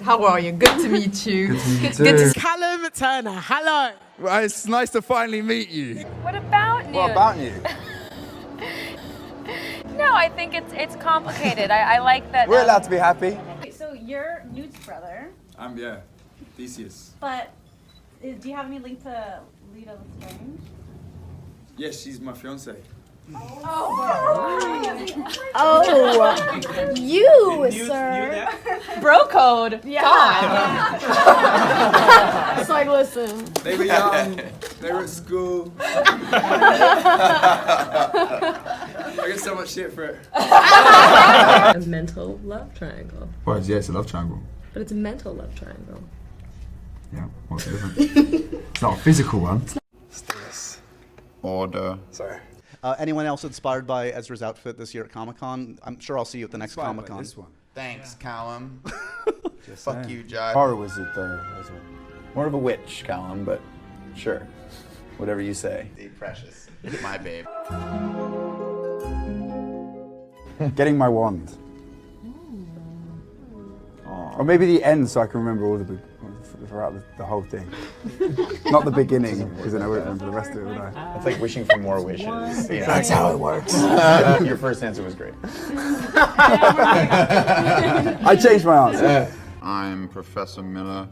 How are you? Good to meet you. Good to meet you too. Good to Callum Turner, hello. Well, it's nice to finally meet you. What about you? What about you? No, I think it's complicated. I like that. We're allowed to be happy. So you're Newt's brother, Yeah, Theseus. but do you have any link to Lita Lestrange? Yes, she's my fiance. Oh, you, sir. Bro code. Yeah. It's like, listen. They were young, they were at school. I get so much shit for it. A mental love triangle. Well, yeah, it's a love triangle. But it's a mental love triangle. Yeah, what's the difference? It's not a physical one. Stillness. Order. Sorry. Anyone else inspired by Ezra's outfit this year at Comic-Con? I'm sure I'll see you at the next Comic-Con. This one. Thanks, Callum. Fuck you, Jai. Horror wizard, though. More of a witch, Callum, but sure. Whatever you say. Hey, precious. My babe. Getting my wand. Or maybe the end so I can remember all throughout the whole thing. Not the beginning, because then I won't remember the rest of it, would I? It's like wishing for more wishes. Yeah. That's how it works. Your first answer was great. I changed my answer. I'm Professor Miller,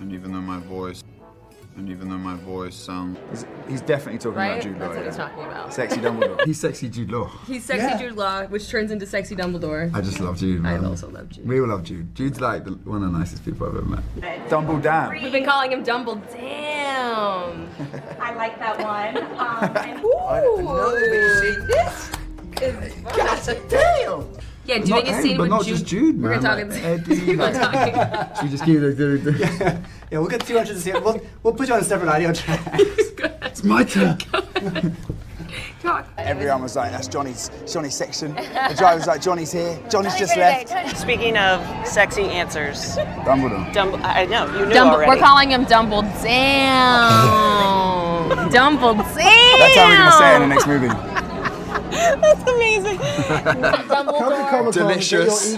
and even though my voice sounds... He's definitely talking Right? about Jude Law. That's what he's talking about. Sexy Dumbledore. He's sexy Jude Law. He's sexy Jude Law, which turns into sexy Dumbledore. I just love Jude, man. I also love Jude. We all love Jude. Jude's like one of the nicest people I've ever met. Dumbledore. We've been calling him Dumbledam. I like that one. Yeah, do you think it's seen but with not Jude? just Jude, man. We're talking. Like Eddie. We're talking. Should we just keep it? Yeah, we'll get too much of this here. We'll put you on a separate audio track. It's my turn. Everyone was like, that's Johnny's section. The driver was like, Johnny's here. Johnny's just left. Speaking of sexy answers, Dumbledore. I know, you knew already. We're calling him Dumbledam. Dumbledam. That's how we're going to say it in the next movie. That's amazing. Delicious.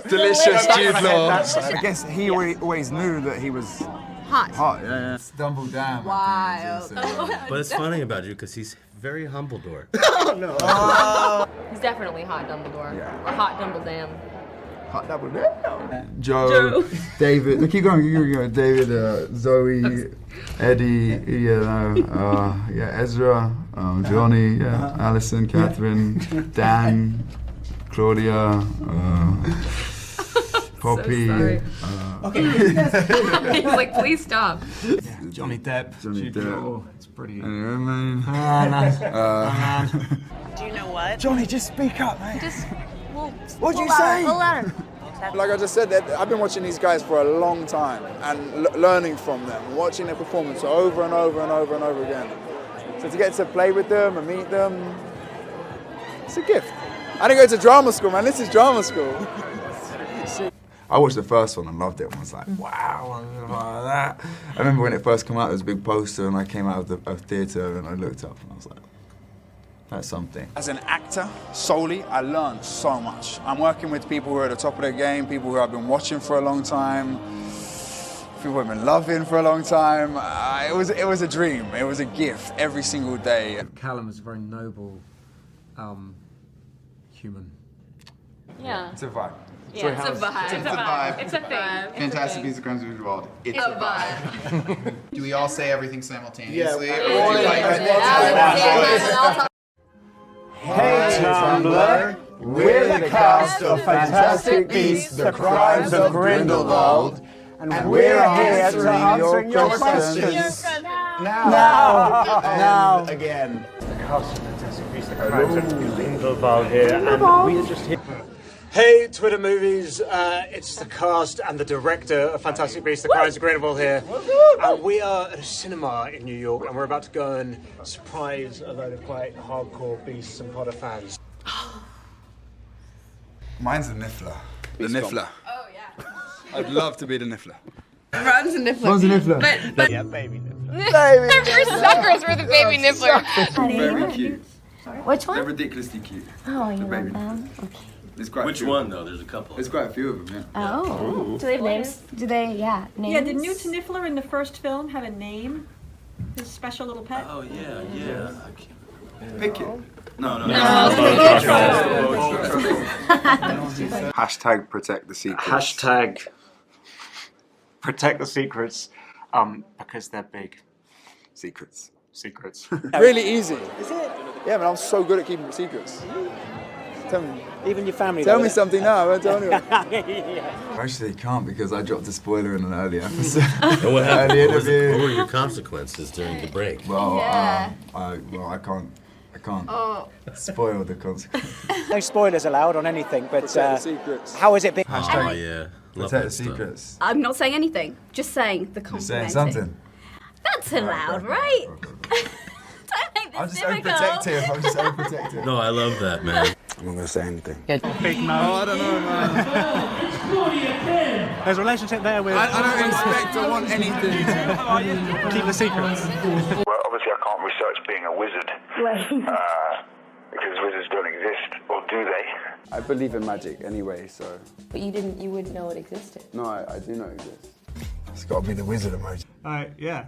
Delicious Jude Law. I guess he always knew that he was hot. Yeah. Dumbledore. Wild. But it's funny about you because he's very Humbledore. He's definitely hot Dumbledore. Yeah. Or hot Dumbledam. Hot Dumbledore. Joe. David. No, keep going. David, Zoe, Eddie, Ezra, Johnny, Alison, Catherine, Dan, Claudia, Poppy. So sorry. He's like, please stop. Johnny Depp. Johnny Depp. It's pretty. Anyway, man. Do you know what? Johnny, just speak up, man. What'd you say? Like I just said, I've been watching these guys for a long time and learning from them, watching their performance over and over and over and over again. So to get to play with them and meet them, it's a gift. I didn't go to drama school, man. This is drama school. I watched the first one and loved it. I was like, wow, that. I remember when it first came out, there was a big poster, and I came out of the theatre and I looked up and I was like, that's something. As an actor, solely, I learned so much. I'm working with people who are at the top of their game, people who I've been watching for a long time, people I've been loving for a long time. It was a dream. It was a gift every single day. Callum is a very noble human. Yeah. It's a vibe. Yeah, it's a vibe. It's a vibe. It's a thing. Fantastic Beasts and Crimes of Grindelwald. It's a vibe. Do we all say everything simultaneously? Yeah. Or would you like Hey Tumblr, we're the cast of Fantastic Beasts, The Crimes of Grindelwald, and we're here to answer your questions. Now, again. The cast of Fantastic Beasts, The Crimes of Grindelwald here, and we are just here. Hey, Twitter movies, it's the cast and the director of Fantastic Beasts, The Crimes of Grindelwald here. And we are at a cinema in New York, and we're about to go and surprise a load of quite hardcore Beasts and Potter fans. Mine's the Niffler. The Niffler. Oh, yeah. I'd love to be the Niffler. Ron's a niffler. Ron's a Niffler. But Yeah, baby Niffler. we're suckers for the baby niffler. Very cute. Which one? They're ridiculously cute. Oh, you The love baby them? Okay. There's quite Which a few. one though? There's a couple. There's quite a few of them, yeah. Oh. Do they have names? Do they, yeah, names? Yeah, did Newt Niffler in the first film have a name? His special little pet? Oh, yeah. Pick it. No. Hashtag protect the secrets. Hashtag protect the secrets, because they're big. Secrets. Really easy. Is it? Yeah, man, I'm so good at keeping secrets. Tell me. Even your family. Tell me something now. I don't know. Actually, you can't because I dropped a spoiler in an early episode. And what happened? Early What interview. were your consequences during the break? Well, Yeah. I can't Oh. spoil the consequences. No spoilers allowed on anything, but Protect the secrets. how is it been? Oh, yeah. Love Protect that the stuff. secrets. I'm not saying anything. Just saying the You're saying compliment. something. That's allowed, right? Don't make I'm this just overprotective. I'm just overprotective. No, I love that, man. I'm not gonna say anything. Oh, I don't know, man. There's a relationship there with. I don't expect or want anything. Keep the secrets. Well, obviously I can't research being a wizard, because wizards don't exist, or do they? I believe in magic anyway, so. But you wouldn't know it existed. No, I do know it exists. It's got to be the wizard emoji. Yeah.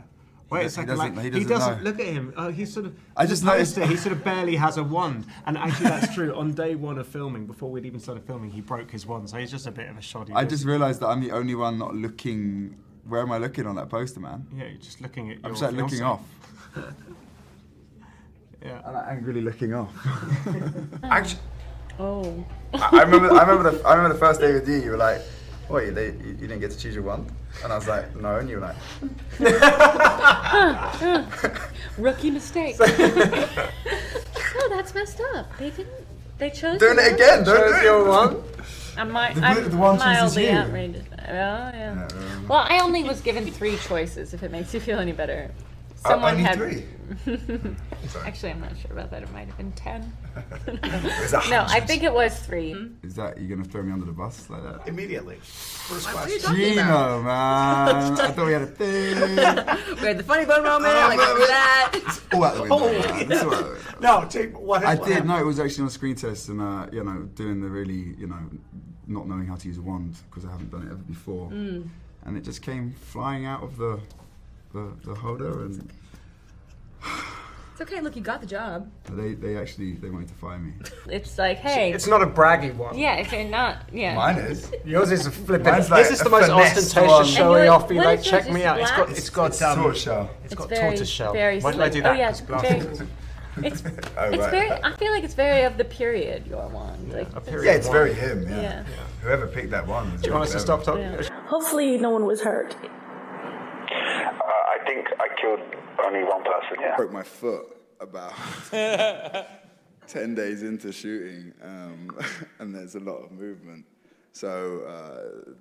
Wait a He second. doesn't- Like, he he doesn't doesn't know. look at him. Oh, he's sort of. I just the noticed- poster, he sort of barely has a wand, and actually that's true. On day one of filming, before we'd even started filming, he broke his wand, so he's just a bit of a shoddy. I just realised that I'm the only one not looking. Where am I looking on that poster, man? Yeah, you're just looking at. I'm your just like looking fiancé. off. Yeah. I'm like angrily looking off. Actually, Oh. I remember the first day with you. You were like, "What? You didn't get to choose your wand?" And I was like, "No," and you were like, Rookie mistake. Oh, that's messed up. They chose. "Doing it again, don't do it." Your wand. I'm the one chooses mildly you. outrageous. Oh, yeah. Well, I only was given 3 choices, if it makes you feel any better. Someone only had 3? Actually, I'm not sure about that. It might have been 10. Is that No, I think it was 3. Is that you gonna throw me under the bus like that? Immediately. First What are you question. talking about? Gino, man. I thought we had a thing. We had the funny bone moment, like that. All out the window. man. It's all out the window. No, take what. I did. No, it was actually on a screen test, and doing the really, not knowing how to use a wand because I haven't done it ever before, and it just came flying out of the holder, and It's okay, look, you got the job. they wanted to fire me. It's like, hey. It's not a braggy one. Yeah, if you're not, yeah. Mine is. Yours is a flipping. Mine's like This is a the most finesse ostentatious one. showing And off. Be what like, is check yours? me Is out. It's got. black? It's got. Tortoise shell. It's got very, tortoise shell. very Why did I do slick. that? Oh yeah, It's it's blasted. very. It's right, very. okay. I feel like it's very of the period. Your wand, like. A period Yeah, it's one. very him. Yeah. Yeah. Whoever picked that one. Was Do you want us to stop talking? Yeah. Hopefully no one was hurt. I think I killed only one person, yeah. Broke my foot about 10 days into shooting, and there's a lot of movement. So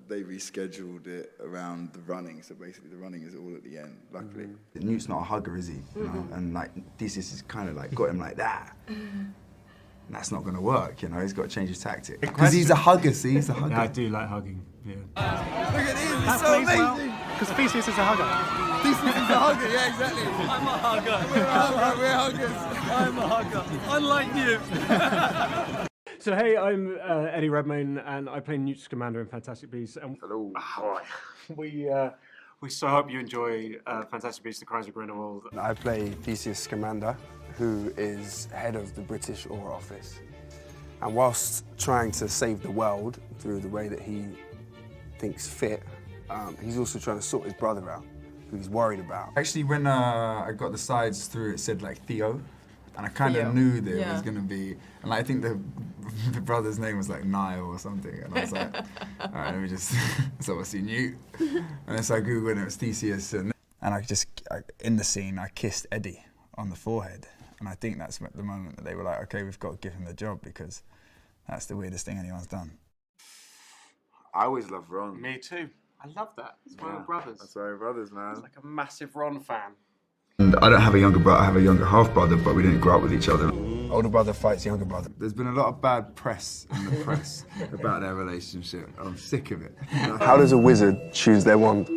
they rescheduled it around the running. So basically, the running is all at the end. Luckily, Newt's not a hugger, is he? You know? And like Theseus is kind of like got him like that. And that's not going to work, He's got to change his tactic because he's a hugger. See, he's a hugger. Yeah, I do like hugging. Yeah. look at this. It's so amazing. Because Theseus is a hugger. This is a hugger. Yeah, exactly. I'm a hugger. We're huggers. I'm a hugger. Unlike you. So hey, I'm Eddie Redmayne, and I play Newt Scamander in Fantastic Beasts. And Hello. We so hope you enjoy Fantastic Beasts: The Crimes of Grindelwald. I play Theseus Scamander, who is head of the British Aura Office. And whilst trying to save the world through the way that he thinks fit, he's also trying to sort his brother out, who he's worried about. Actually, when I got the sides through, it said like Theo, and I kind of knew that it was going to be, and like, I think the brother's name was like Niall or something, and I was like, all right, let me just, it's obviously Newt. And then so I googled and it was Theseus, and in the scene, I kissed Eddie on the forehead, and I think that's the moment that they were like, okay, we've got to give him the job because that's the weirdest thing anyone's done. I always loved Ron. Me too. I love that. It's my brothers. That's my brothers, man. It's like a massive Ron fan. And I don't have a younger brother, I have a younger half brother, but we didn't grow up with each other. Older brother fights younger brother. There's been a lot of bad press in the press about their relationship. I'm sick of it. How does a wizard choose their wand?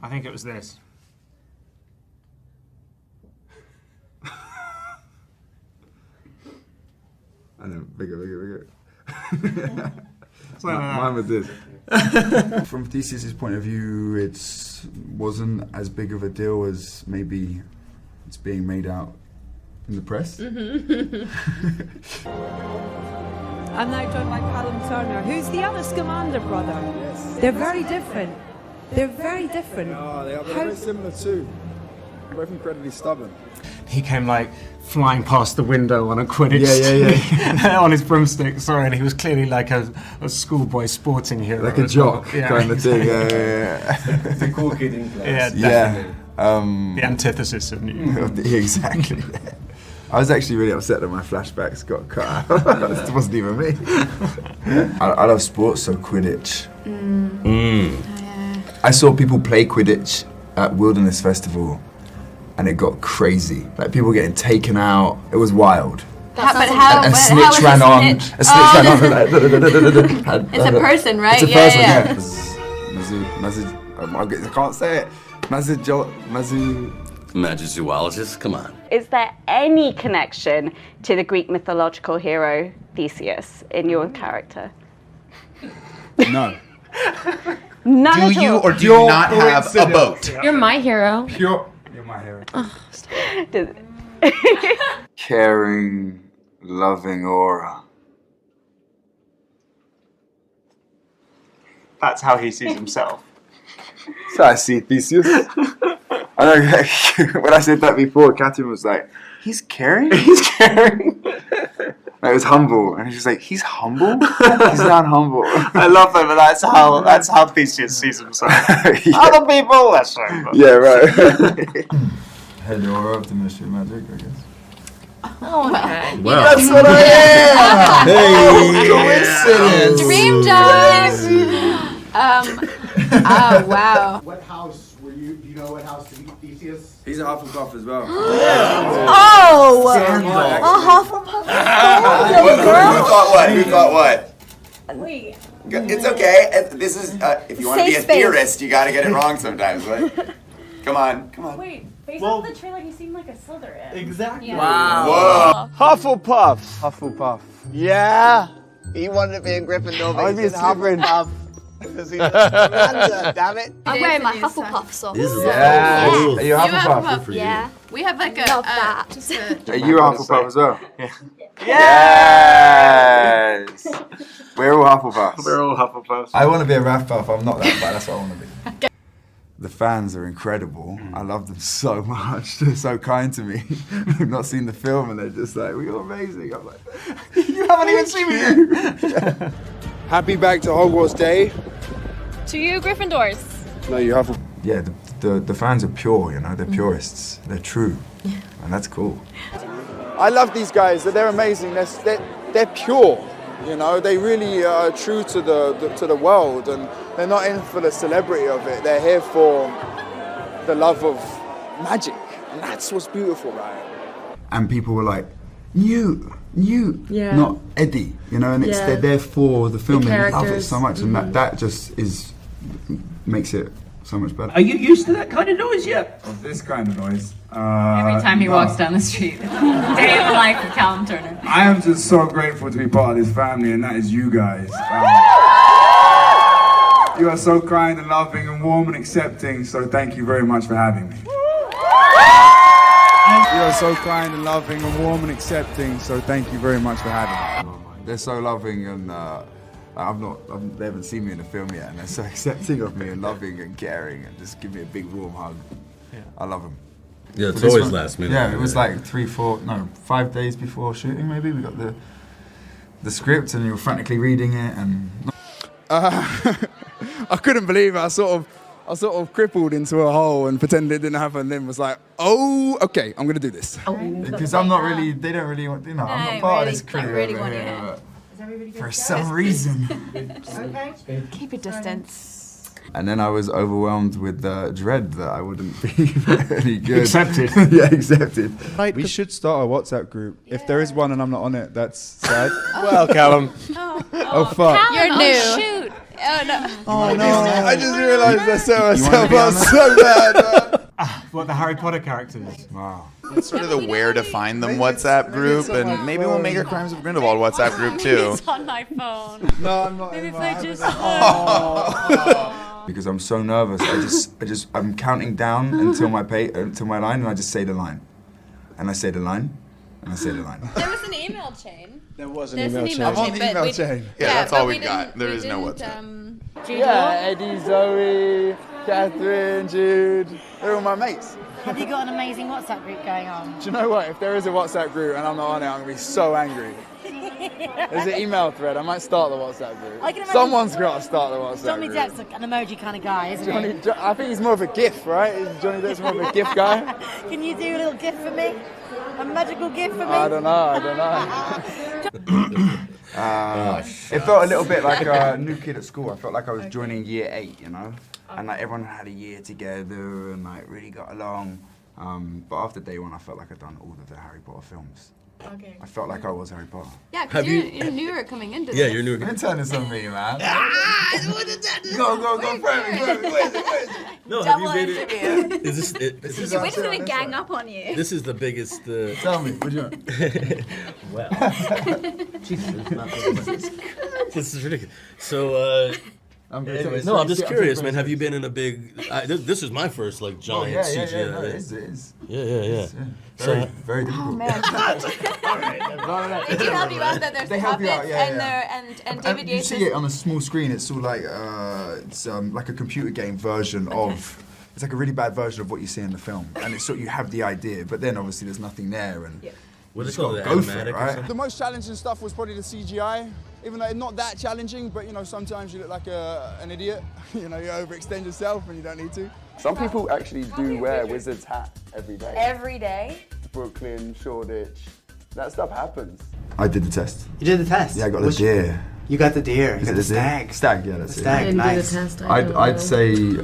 I think it was this. And then bigger. Mine was this. From Theseus's point of view, it wasn't as big of a deal as maybe it's being made out in the press. I'm now joined by Callum Turner, who's the other Scamander brother. Yes. They're very different. They're very different. Oh, they are very similar too. They're both incredibly stubborn. He came like flying past the window on a Quidditch yeah. on his broomstick, sorry, and he was clearly like a schoolboy sporting hero. Like a jock kind of thing. Yeah. It's a cool kid in class. Yeah, definitely. The antithesis of Newton. Exactly. I was actually really upset that my flashbacks got cut out. It wasn't even me. I love sports, so Quidditch. I saw people play Quidditch at Wilderness Festival, and it got crazy. Like people getting taken out. It was wild. And Snitch ran on. And Snitch ran on. It's a person, right? It's a person, yeah. I can't say it. Magic zoologist, come on. Is there any connection to the Greek mythological hero Theseus in your character? No. None Do at you all. or do you not have a boat? You're my hero. You're my hero. Does- Caring, loving aura. That's how he sees himself. So I see Theseus. I know, when I said that before, Catherine was like, he's caring? He's caring? Like, it was humble. And he's like, he's humble? He's not humble. I love that, but that's how Theseus sees himself. Other people, that's right. Yeah, right. Head aura of the mystery magic, I guess. Oh, okay. Well. That's what I am! Coincidence! Dream job! Oh, wow. What house were you? Do you know what house Theseus? He's a Hufflepuff as well. Oh! A Hufflepuff? Who thought what? Wait. It's okay. This is if you want to be a theorist, you got to get it wrong sometimes. Right? Come on. Wait, based off the trailer, he seemed like a Slytherin. Exactly. Yeah. Whoa. Hufflepuff. Hufflepuff. Yeah. He wanted to be in Gryffindor. I'd be a Hufflepuff. Because he knows Scamander, damn it. I'm wearing my Hufflepuff socks. Yeah. Are you a Hufflepuff? Good for you. Yeah. We have like a... Love that. Just a... Are you a Hufflepuff as well? Yeah. Yes! We're all Hufflepuffs. We're all Hufflepuffs. I want to be a Raffpuff. I'm not that bad. That's what I want to be. The fans are incredible. I love them so much. They're so kind to me. They've not seen the film and they're just like, "You're amazing." I'm like, You haven't even seen me yet. Happy back to Hogwarts Day. To you, Gryffindors. No, you have. yeah, the fans are pure. You know, they're purists. They're true, and that's cool. I love these guys. They're amazing. They're pure. You know, they really are true to the world, and they're not in for the celebrity of it. They're here for the love of magic, and that's what's beautiful about it. And people were like, you, Yeah. not Eddie. You know, and it's they're there for the film. The They love it characters. so much, and that just makes it so much better. Are you used to that kind of noise yet? This kind of noise. Every time he walks down the street. Day in the life of Callum Turner. I am just so grateful to be part of this family, and that is you guys. You are so kind and loving and warm and accepting, so thank you very much for having me. You are so kind and loving and warm and accepting, so thank you very much for having me. They're so loving, and they haven't seen me in the film yet, and they're so accepting of me and loving and caring, and just give me a big warm hug. Yeah. I love them. Yeah, it's always last minute. Yeah, it was like 5 days before shooting, maybe. We got the script, and you were frantically reading it, and I couldn't believe it. I sort of crippled into a hole and pretended it didn't happen, and then was like, oh, okay, I'm gonna do this. Because I'm not really, they don't really want, I'm not part of this crew really over want here, it. but for some reason. Okay. Keep your distance. And then I was overwhelmed with dread that I wouldn't be any good. Accepted. Yeah, accepted. We should start a WhatsApp group. If there is one and I'm not on it, that's sad. Well, Callum. Oh fuck. Callum, You're new. Oh, shoot. Oh, no. Oh no. I just realised I set myself up so bad. What, the Harry Potter characters? Wow. It's sort of the where to find them WhatsApp group, and maybe we'll make a Crimes of Grindelwald WhatsApp group too. It's on my phone. No, I'm not. Maybe if I just. Because I'm so nervous, I'm counting down until my line, and I just say the line, and I say the line, and I say the line. There was an email chain. There was an There's email an chain. email I'm on chain, the but email we- chain. Yeah, that's but all we we've got. didn't- There we is no didn't, WhatsApp. Yeah, Eddie, Zoe, Catherine, Jude. They're all my mates. Have you got an amazing WhatsApp group going on? Do you know what? If there is a WhatsApp group and I'm not on it, I'm going to be so angry. There's an email thread. I might start the WhatsApp group. I can imagine- Someone's got to start the WhatsApp Johnny group. Depp's an emoji kind of guy, isn't he? I think he's more of a GIF, right? Johnny Depp's more of a GIF guy. Can you do a little gift for me? A magical gift for me? I don't know. It felt a little bit like a new kid at school. I felt like I was joining year 8, you know? And like everyone had a year together and like really got along. But after day 1, I felt like I'd done all of the Harry Potter films. Okay. I felt like I was Harry Potter. Yeah, because you're newer coming into this. Yeah, you're new. Don't turn this on me, man. Go, friend. Where is it? No, Double have you made interview. it? Is this? We're just gonna gang up on you. This is the biggest. Tell me, what do you want? Well, Jesus, this is ridiculous. So, anyways, no, I'm just curious, man. Have you been in a big? This is my first like giant CGI. Yeah, no, it is. Yeah. Very, very difficult. Oh man. Did you help you out that there's They help you puppets out, and there and David You Yates see it on a small screen. It's all like it's like a computer game version of. It's like a really bad version of what you see in the film, and it's sort of, you have the idea, but then obviously there's nothing there, and What you is just it called? gotta The go for animatic it, or right? something? The most challenging stuff was probably the CGI, even though it's not that challenging, but you know, sometimes you look like an idiot. You know, you overextend yourself when you don't need to. Some people actually do wear wizard's hat every day. every day. Brooklyn, Shoreditch, that stuff happens. I did the test. You did the test? Yeah, I got the deer. You got the deer. You Is got it the the deer? stag. Stag, yeah, that's The it. stag, I didn't nice. do the test.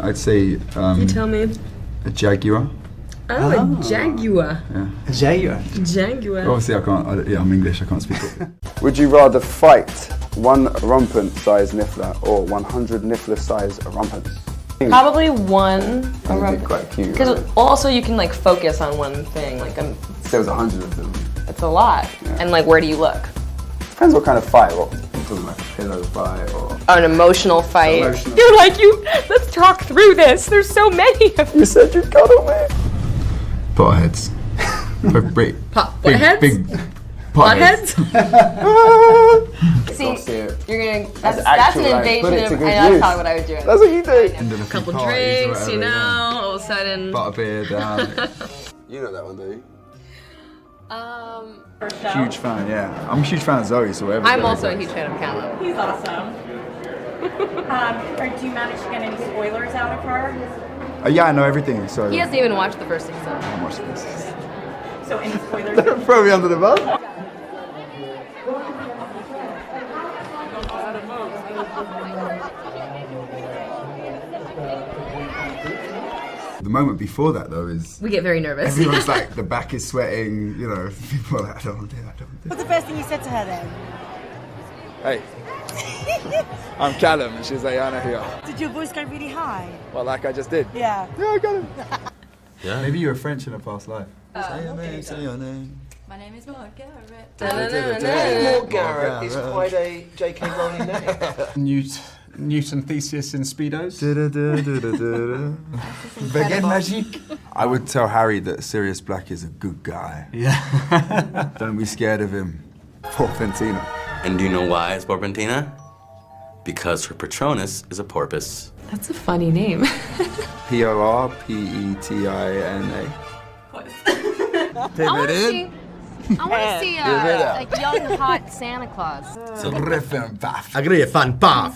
I'd say You tell me. a jaguar. Oh, a jaguar. Yeah. A jaguar. Jaguar. Obviously, I can't. I'm English. I can't speak it. Would you rather fight one rampant-sized niffler or 100 niffler-sized rampants? Probably one. That'd be quite cute. Because Right? also you can like focus on one thing. Like If there was 100 of them. it's a lot. And like where do you look? Depends what kind of fight. What, like a pillow fight or... An emotional fight. Emotional. You're like let's talk through this. There's so many of You said you'd cuddle me. Potterheads. Big Potheads? big Potheads? See, you're gonna. That's actual, an like, invasion put it of. to I good know that's use. probably what I would do. That's what you do. A couple drinks, you know, all of a sudden. Butterbeer down. You know that one, do you? Huge fan, yeah. I'm a huge fan of Zoe, so whatever. I'm also a huge fan of Callum. He's awesome. Do you manage to get any spoilers out of her? Yeah, I know everything, so. He hasn't even watched the first season. I'm watching this. So any spoilers? Don't throw me under the bus. The moment before that, though, is We get very nervous. everyone's like, the back is sweating. You know, people are like, I don't want to do that. I don't want to do What's the first thing you said to her then? Hey, I'm Callum, and she's like, yeah, I know who you are. Did your voice go really high? Well, like I just did. Yeah. Yeah, I got him. Yeah. Maybe you were French in a past life. Say your name, say your name. My name is Margaret. More Garrett is quite a J.K. Rowling name. Newton Theseus in Speedos. Baguette magique. I would tell Harry that Sirius Black is a good guy. Yeah. Don't be scared of him. Poor Fentina. And do you know why it's Porpentina? Because her Patronus is a porpoise. That's a funny name. Porpetina. I want to see a young hot Santa Claus. A griffin puff. Griffin puff.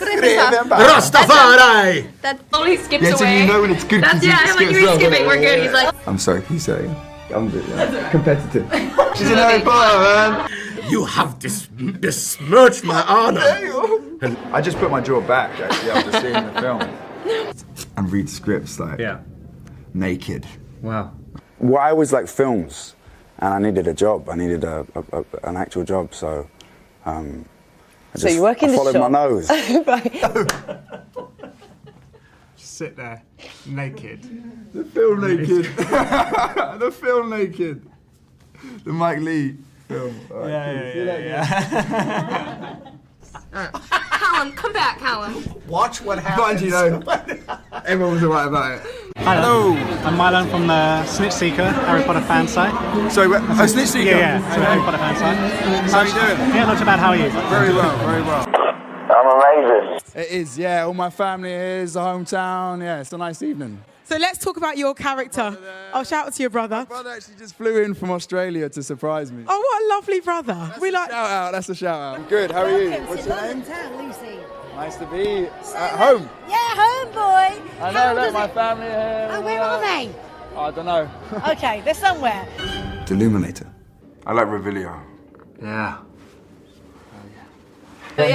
Rastafari! That only skips Yes, away. and you know when it's good. That's 'cause he I'm like, skips you're over. skipping. We're good. He's like, I'm sorry, can you say? I'm a bit competitive. She's in Harry Potter, man. You have besmirched my honor. I just put my jaw back actually after seeing the film and read scripts like naked. Wow. Well, I always liked films, and I needed a job. I needed an actual job, so So you work in I the followed shop. my nose. sit there naked. The film naked. The film naked. The Mike Lee film. All right, Yeah. Callum, come back, Callum. Watch what happens. Bungee though. Everyone was alright about it. Hello, I'm Milo from the Snitch Seeker Harry Potter fan site. Sorry, Snitch Seeker? Yeah, Harry Potter fan site. How are you doing? Yeah, not too bad, how are you? Very well, very well. I'm amazing. It is, yeah. All my family is, the hometown. Yeah, it's a nice evening. So let's talk about your character. I'll shout out to your brother. My brother actually just flew in from Australia to surprise me. Oh, what a lovely brother. Shout out, that's a shout out. Good, how are you? What's your name? Lucy. Nice to be at home. Yeah, home boy. I know, look, my family here. Oh, where are they? I don't know. Okay, they're somewhere. Deluminator. I like Revelio. Yeah. But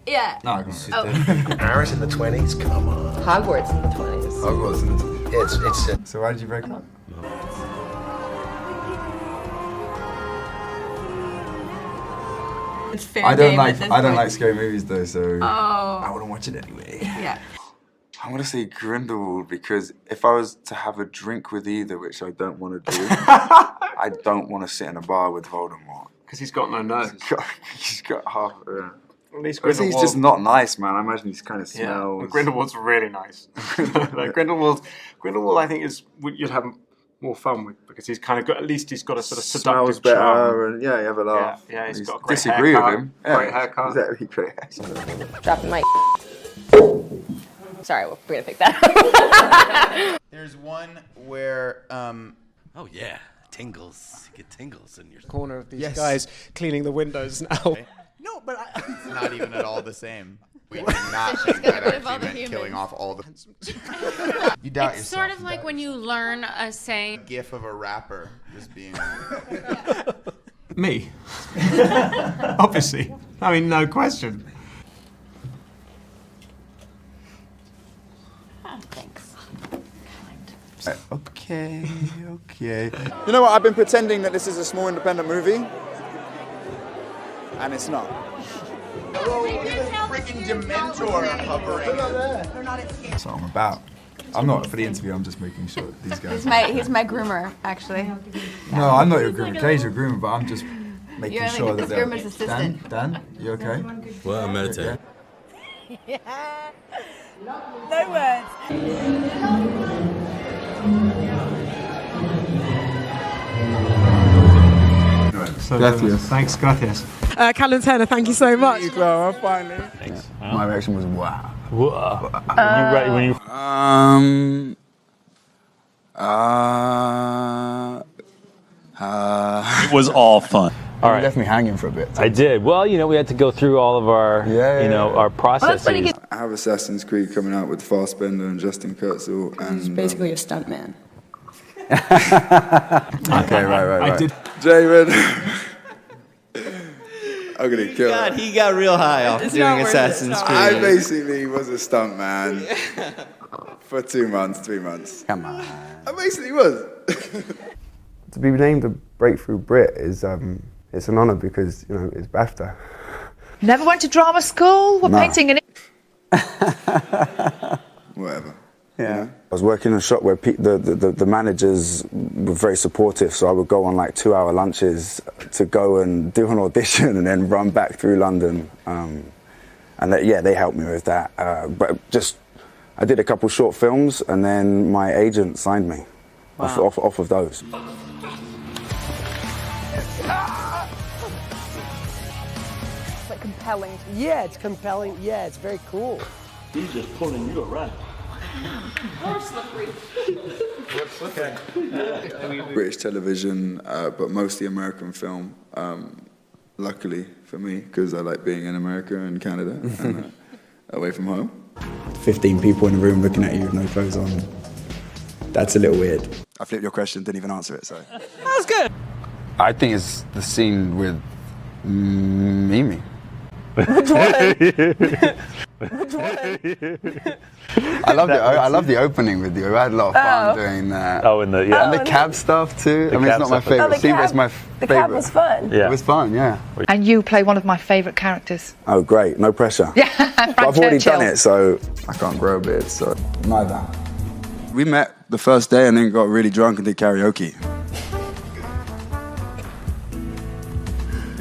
yeah. No, I can't. Paris in the 20s, come on. Hogwarts in the 20s. Hogwarts in the 20s. It's So why did you break up? It's fair I don't game like at this I don't point. like scary movies though, so Oh. I wouldn't watch it anyway. Yeah. I'm gonna say Grindelwald because if I was to have a drink with either, which I don't want to do, I don't want to sit in a bar with Voldemort. Because he's got no nose. He's got half. At least Because he's just not nice, man. I imagine he's kind of Yeah, smells. and Grindelwald's really nice. Like Grindelwald, I think is you'd have more fun with because he's kind of got at least he's got a sort of Smells seductive better, charm. and yeah, you have a laugh. Yeah, he's got a great disagree haircut, with him. Yeah, great haircut. Exactly, great haircut. Drop the mic. Sorry, we're gonna pick that up. There's one where Oh yeah, tingles. You get tingles in your Corner of these Yes. guys cleaning the windows now. no, but it's not even at all the same. We did not think that rid of all actually the meant killing humans. off all the. You doubt It's yourself. sort of like when you learn a saying. GIF of a rapper just being. Me. Obviously. I mean, no question. Oh, thanks. Okay. You know what? I've been pretending that this is a small independent movie, and it's not. Freaking Dementor hovering. That's what I'm about. I'm not for the interview. I'm just making sure that these guys. He's my groomer, actually. No, I'm not your groomer. Kay's your groomer, but I'm just making You're sure like that the they're. groomer's assistant. Dan, you okay? Well, I'm meditating. Yeah. No words. Gracias. Thanks, gracias. Callum Turner, thank you so much. Clara, finally. Thanks. My reaction was wow. When you It was all fun. All right. You left me hanging for a bit. I did. Well, you know, we had to go through all of our, our processes. I have Assassin's Creed coming out with Fassbender and Justin Kurzel, and He's basically a stuntman. Okay, right. I did. David. I'm gonna kill him. He got real high off doing Assassin's Creed. I basically was a stuntman for 2 months, 3 months. Come on. I basically was. To be named a breakthrough Brit is it's an honour because it's BAFTA. Never went to drama school? We're painting an. Whatever. Yeah. I was working in a shop where the managers were very supportive, so I would go on like 2-hour lunches to go and do an audition and then run back through London. And they helped me with that. But I did a couple short films and then my agent signed me off of those. It's like compelling. Yeah, it's compelling. Yeah, it's very cool. He's just pulling you around. More slippery. British television, but mostly American film. Luckily for me, because I like being in America and Canada and away from home. 15 people in the room looking at you with no clothes on. That's a little weird. I flipped your question, didn't even answer it, so. That was good. I think it's the scene with Mimi. Which one? I love the opening with you. I had a lot of fun doing that. Oh, and the cab stuff too. I mean, it's not my favourite scene, but it's my favourite. The cab was fun. Yeah. It was fun, yeah. And you play one of my favourite characters. Oh, great. No pressure. Yeah, But I've already done it, so I can't grow a beard, so neither. We met the first day and then got really drunk and did karaoke.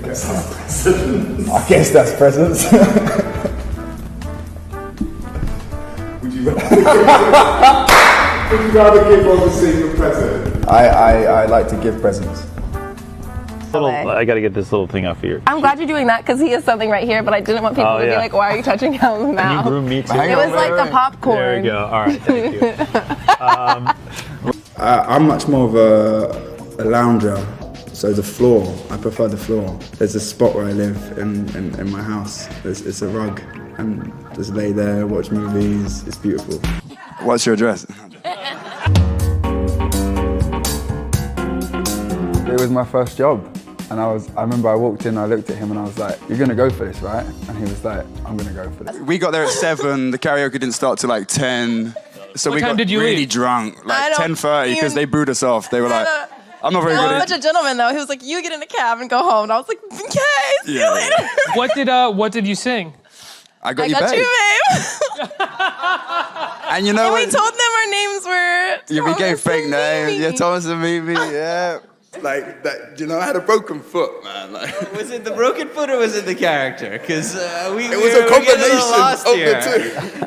I guess that's presents. Would you rather give or receive a present? I like to give presents. I got to get this little thing off here. I'm glad you're doing that because he has something right here, but I didn't want people to be like, why are you touching Callum's mouth? You groomed me too. It was like the popcorn. There you go. All right, thank you. I'm much more of a lounger, so the floor, I prefer the floor. There's a spot where I live in my house. It's a rug, and just lay there, watch movies. It's beautiful. What's your address? It was my first job. And I remember I walked in, I looked at him and I was like, you're gonna go for this, right? And he was like, I'm gonna go for this. We got there at 7, the karaoke didn't start till like 10. So What we time got did you really leave? drunk, like I don't 10:30, because they booed us off. They were like, I'm not very good at Such a gentleman though. He was like, you get in a cab and go home. And I was like, okay, see you later. What did you sing? I got you, got babe. you, babe. And you know and we what? told them our names were Yeah, we gave Thomas fake and names. Mimi. Yeah, Thomas and Mimi, yeah. Like, that, you know, I had a broken foot, man. Like, Was it the broken foot or was it the character? Because it was a combination of the two.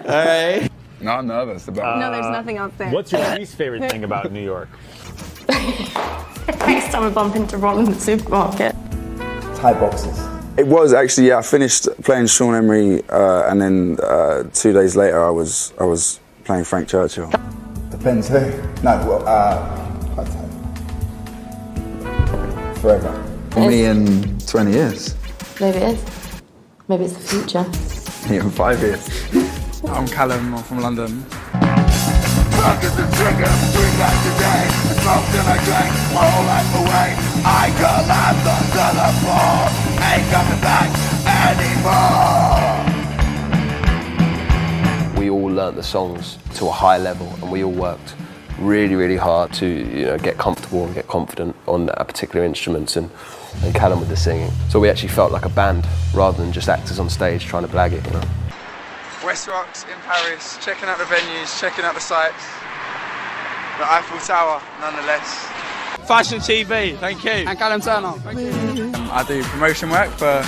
All right. No, I'm nervous about No, there's nothing else there. What's your least favorite thing about New York? Next time I bump into Ron in the supermarket. Thai boxes. It was actually, yeah, I finished playing Sean Emery and then 2 days later I was playing Frank Churchill. Depends who. No, well, forever. Me in 20 years. Maybe it is. Maybe it's the future. Me in 5 years. I'm Callum, I'm from London. We all learnt the songs to a high level and we all worked really hard to get comfortable and get confident on particular instruments and Callum with the singing. So we actually felt like a band rather than just actors on stage trying to blag it. You know? West Rocks in Paris, checking out the venues, checking out the sites. The Eiffel Tower, nonetheless. Fashion TV, thank you. And Callum Turner, thank you. I do promotion work for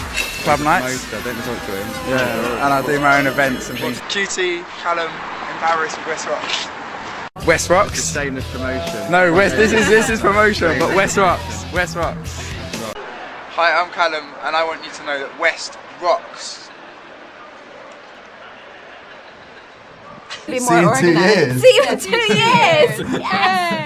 club nights. I don't talk to him. Yeah, and I do my own events and things. QT, Callum in Paris with West Rocks. West Rocks? Shameless promotion. No, this is promotion, but West Rocks. West Rocks. Hi, I'm Callum, and I want you to know that West rocks. Be more organized. years. See you in 2 years. Yes.